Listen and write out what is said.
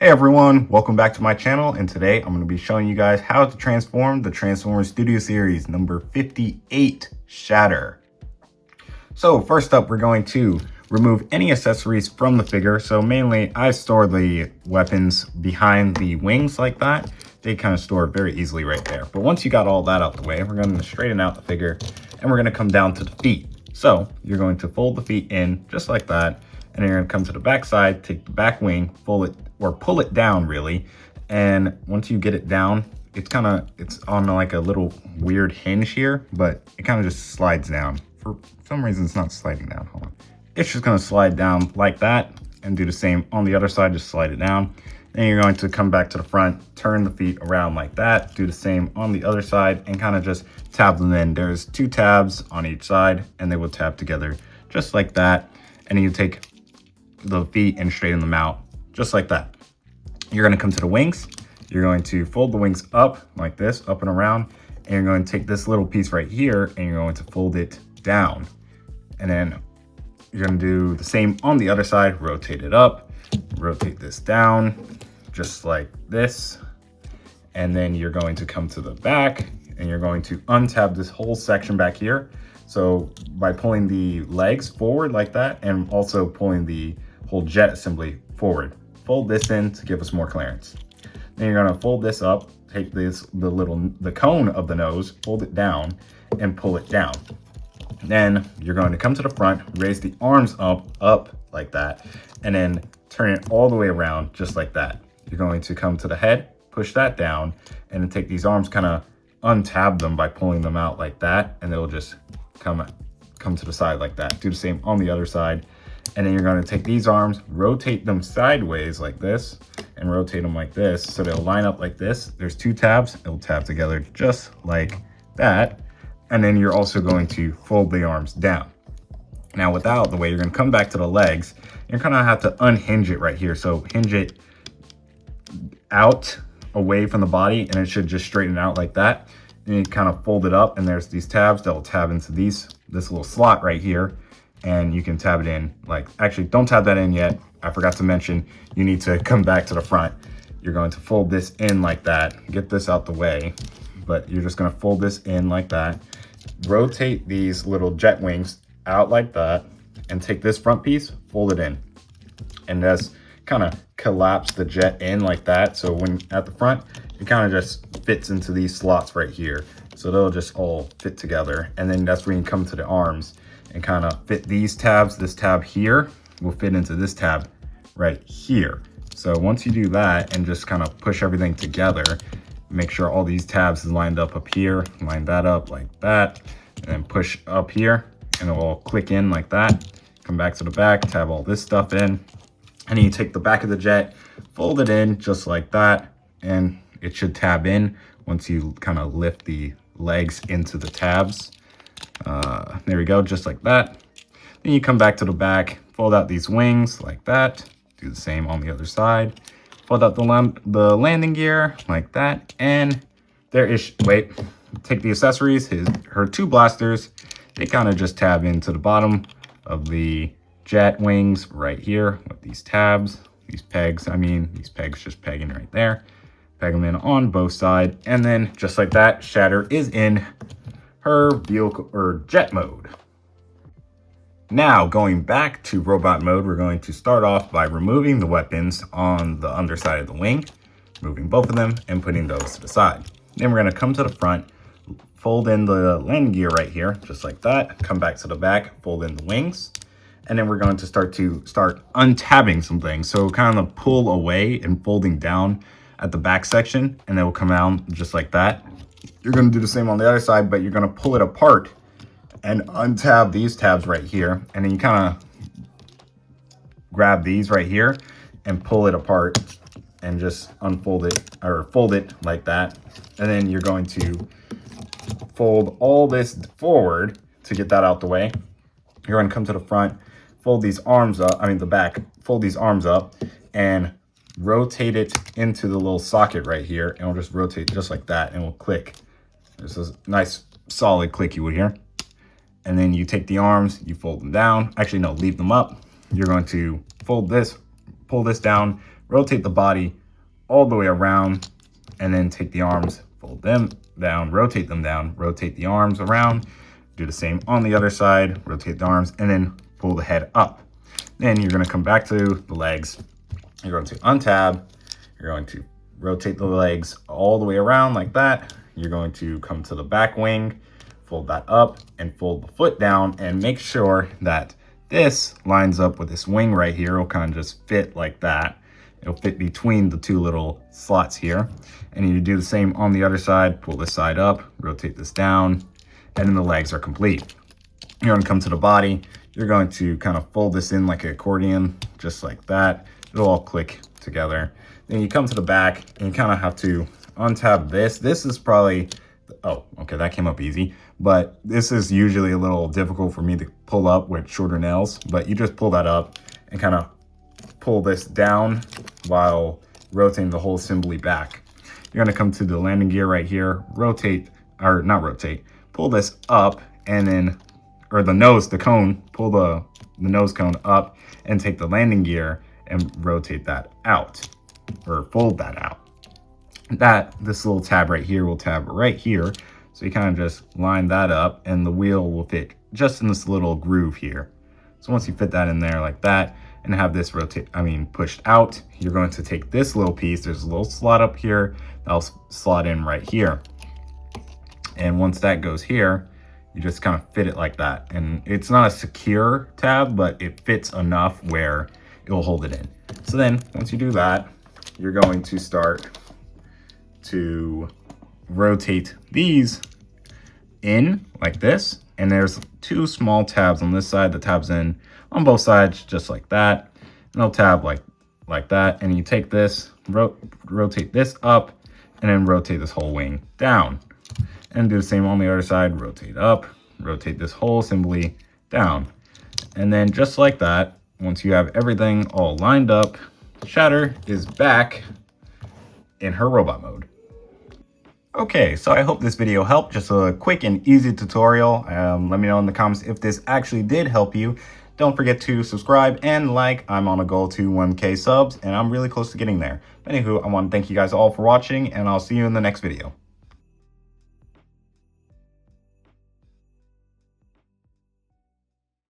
Hey everyone, welcome back to my channel, and today I'm going to be showing you guys how to transform the Transformers Studio Series number 58, Shatter. So first up, we're going to remove any accessories from the figure. So mainly, I store the weapons behind the wings like that. They kind of store very easily right there. But once you got all that out the way, we're going to straighten out the figure, and we're going to come down to the feet. So you're going to fold the feet in just like that, and then you're going to come to the back side, take the back wing, fold it, or pull it down really. And once you get it down, it's on like a little weird hinge here, but it kind of just slides down. For some reason, it's not sliding down. Hold on. It's just going to slide down like that, and do the same on the other side, just slide it down. Then you're going to come back to the front, turn the feet around like that, do the same on the other side, and kind of just tab them in. There's 2 tabs on each side, and they will tab together just like that. And then you take the feet and straighten them out just like that. You're going to come to the wings. You're going to fold the wings up like this, up and around, and you're going to take this little piece right here and you're going to fold it down. And then you're going to do the same on the other side, rotate it up, rotate this down just like this. And then you're going to come to the back and you're going to untab this whole section back here. So by pulling the legs forward like that, and also pulling the whole jet assembly forward, fold this in to give us more clearance. Then you're going to fold this up, take the cone of the nose, fold it down and pull it down. Then you're going to come to the front, raise the arms up like that, and then turn it all the way around just like that. You're going to come to the head, push that down, and then take these arms, kind of untab them by pulling them out like that, and they'll just come to the side like that. Do the same on the other side. And then you're going to take these arms, rotate them sideways like this, and rotate them like this so they'll line up like this. There's 2 tabs, it'll tab together just like that. And then you're also going to fold the arms down. Now without the way, you're going to come back to the legs. You're going to have to unhinge it right here. So hinge it out away from the body, and it should just straighten out like that. And you kind of fold it up, and there's these tabs that will tab into this little slot right here. And you can tab it in, like, actually don't tab that in yet. I forgot to mention, you need to come back to the front. You're going to fold this in like that, get this out the way, but you're just going to fold this in like that. Rotate these little jet wings out like that, and take this front piece, fold it in, and just kind of collapse the jet in like that. So when at the front, it kind of just fits into these slots right here. So they'll just all fit together. And then that's when you come to the arms and kind of fit these tabs. This tab here will fit into this tab right here. So once you do that and just kind of push everything together, make sure all these tabs is lined up here, line that up like that, and then push up here, and it will all click in like that. Come back to the back, tab all this stuff in, and then you take the back of the jet, fold it in just like that, and it should tab in once you kind of lift the legs into the tabs. There we go, just like that. Then you come back to the back, fold out these wings like that, do the same on the other side, fold out the landing gear like that, and take the accessories, her 2 blasters, they kind of just tab into the bottom of the jet wings right here with these tabs, these pegs just pegging right there. Peg them in on both sides, and then just like that, Shatter is in her vehicle or jet mode. Now going back to robot mode, we're going to start off by removing the weapons on the underside of the wing, moving both of them and putting those to the side. Then we're going to come to the front, fold in the landing gear right here, just like that. Come back to the back, fold in the wings, and then we're going to start untabbing some things. So kind of pull away and folding down at the back section, and they will come out just like that. You're going to do the same on the other side, but you're going to pull it apart and untab these tabs right here, and then you kind of grab these right here and pull it apart and just unfold it, or fold it like that. And then you're going to fold all this forward to get that out the way. You're going to come to the front, fold these arms up, the back, fold these arms up, and rotate it into the little socket right here, and we'll just rotate just like that, and we'll click. This is a nice solid click you would hear. And then you take the arms, you fold them down. Actually, no, leave them up. You're going to fold this, pull this down, rotate the body all the way around, and then take the arms, fold them down, rotate the arms around, do the same on the other side, rotate the arms, and then pull the head up. Then you're going to come back to the legs. You're going to untab, you're going to rotate the legs all the way around like that. You're going to come to the back wing, fold that up, and fold the foot down, and make sure that this lines up with this wing right here. It'll kind of just fit like that. It'll fit between the two little slots here. And you do the same on the other side. Pull this side up, rotate this down, and then the legs are complete. You're going to come to the body. You're going to kind of fold this in like an accordion, just like that. It'll all click together. Then you come to the back, and you kind of have to untab this. This is probably, oh, okay, that came up easy. But this is usually a little difficult for me to pull up with shorter nails. But you just pull that up and kind of pull this down while rotating the whole assembly back. You're going to come to the landing gear right here, rotate, or not rotate, pull this up, and then, or the nose, the cone, pull the nose cone up and take the landing gear and rotate that out, or fold that out. This little tab right here will tab right here. So you kind of just line that up, and the wheel will fit just in this little groove here. So once you fit that in there like that, and have this pushed out, you're going to take this little piece. There's a little slot up here that'll slot in right here. And once that goes here, you just kind of fit it like that. And it's not a secure tab, but it fits enough where it will hold it in. So then once you do that, you're going to start to rotate these in like this. And there's two small tabs on this side. The tab's in on both sides, just like that. And they'll tab like that. And you take this, rotate this up, and then rotate this whole wing down. And do the same on the other side. Rotate up, rotate this whole assembly down. And then just like that, once you have everything all lined up, Shatter is back in her robot mode. Okay, so I hope this video helped. Just a quick and easy tutorial. Let me know in the comments if this actually did help you. Don't forget to subscribe and like. I'm on a goal to 1K subs, and I'm really close to getting there. Anywho, I want to thank you guys all for watching, and I'll see you in the next video.